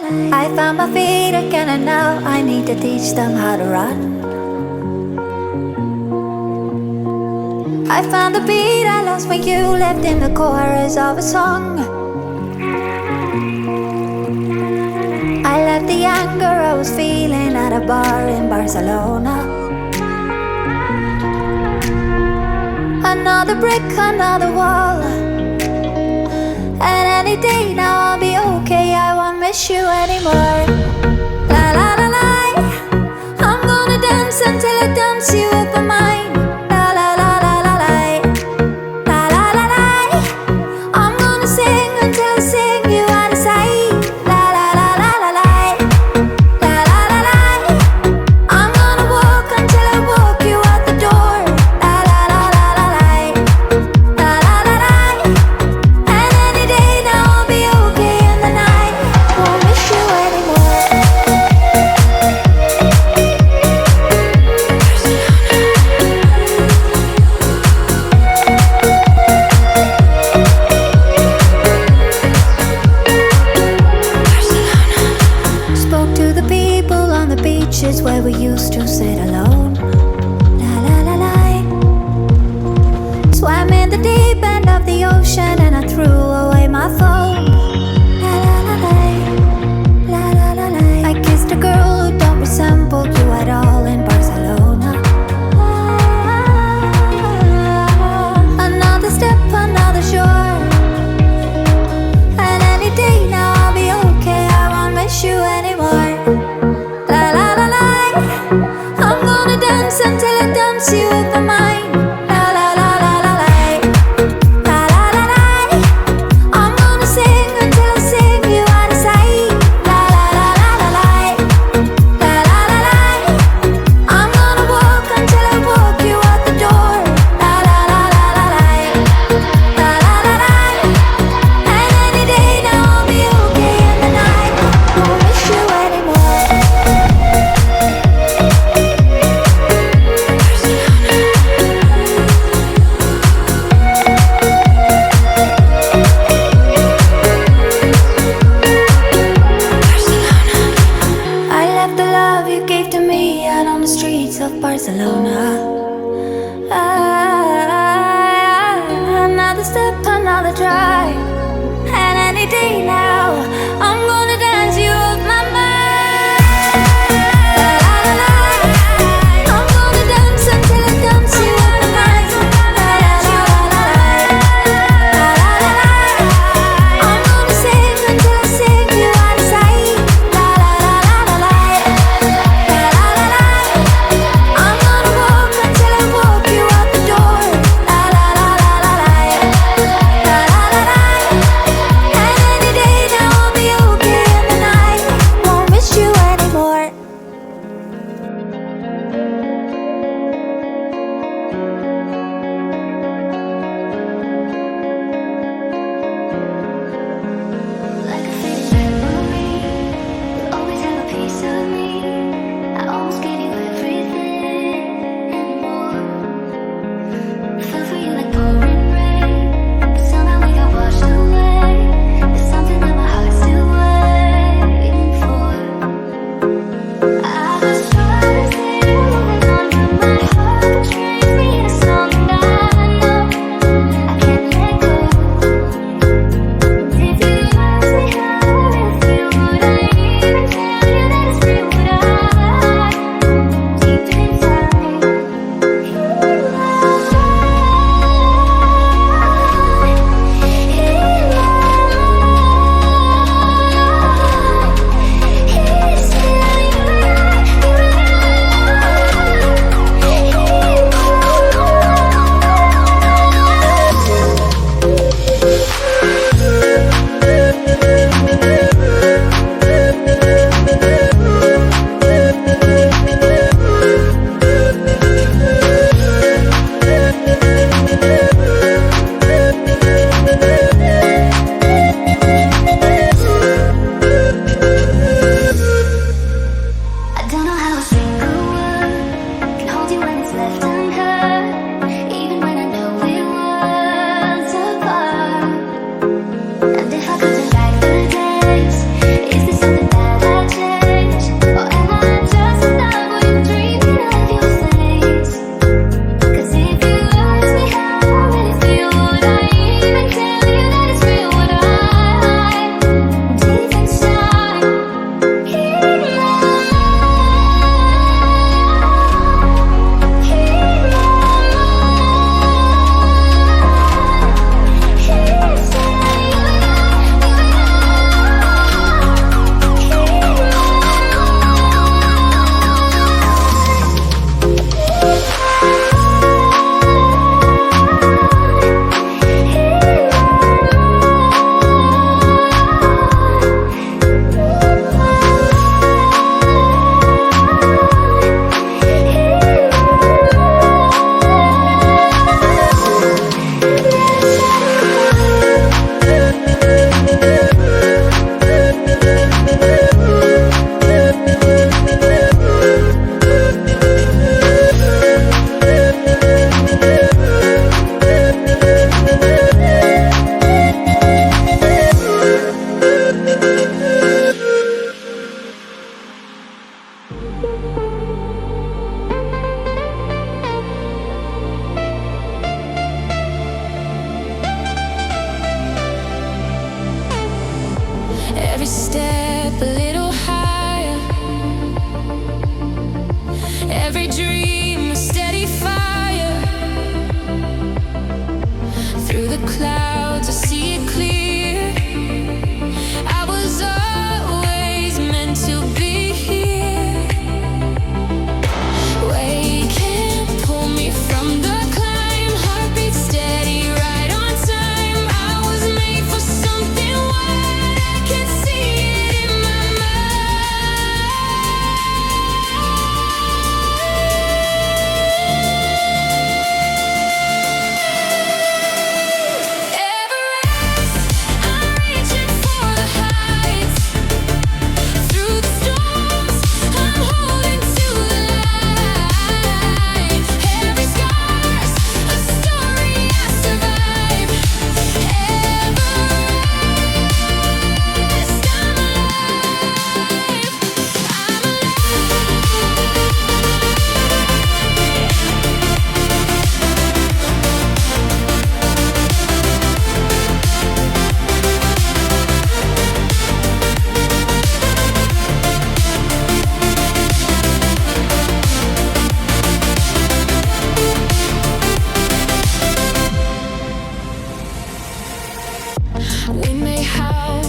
I found my feet again and now I need to teach them how to run. I found the beat I lost when you left in the chorus of a song. I left the anger I was feeling at a bar in Barcelona. Another brick, another wall. And any day now I'll be okay, I won't miss you anymore. La la la la, I'm gonna dance until I dance you up on mine. La la la la la la, la la la la, I'm gonna sing until I sing you out of sight. La la la la la la, la la la la, I'm gonna walk until I walk you out the door. La la la la la la, la la la la, and any day now I'll be okay in the night. Won't miss you anymore. Spoke to the people on the beaches where we used to sit alone. La la la la. Swam in the deep end of the ocean and I threw away my phone. La la la la. La la la la. I kissed a girl who don't resemble you at all in Barcelona. Another step, another shore. And any day now I'll be okay, I won't miss you anymore. La la la la, I'm gonna dance until I dance you up on mine. La la la la la la, la la la la, I'm gonna sing until I sing you out of sight. La la la la la la, la la la la, I'm gonna walk until I walk you out the door. La la la la la la, la la la la, and any day now I'll be okay in the night. Won't miss you anymore. I left the love you gave to me out on the streets of Barcelona. Another step, another try, and any day now I'm gonna dance you off my mind. La la la la, I'm gonna dance until I dance you off my mind. La la la la la, la la la la, I'm gonna sing until I sing you out of sight. La la la la la la, la la la la, I'm gonna walk until I walk you out the door. La la la la la la, la la la la, and any day step a little higher. Every dream a steady fire. Through the clouds I see it clear. I was always meant to be here. Weight can't pull me from the climb. Heartbeat steady, right on time. I was made for something wild. I can see it in my mind. Everest, I'm reaching for the heights. Through the storms, I'm holding to the light. Every scar's a story I survive. Everest, I'm alive. We may howl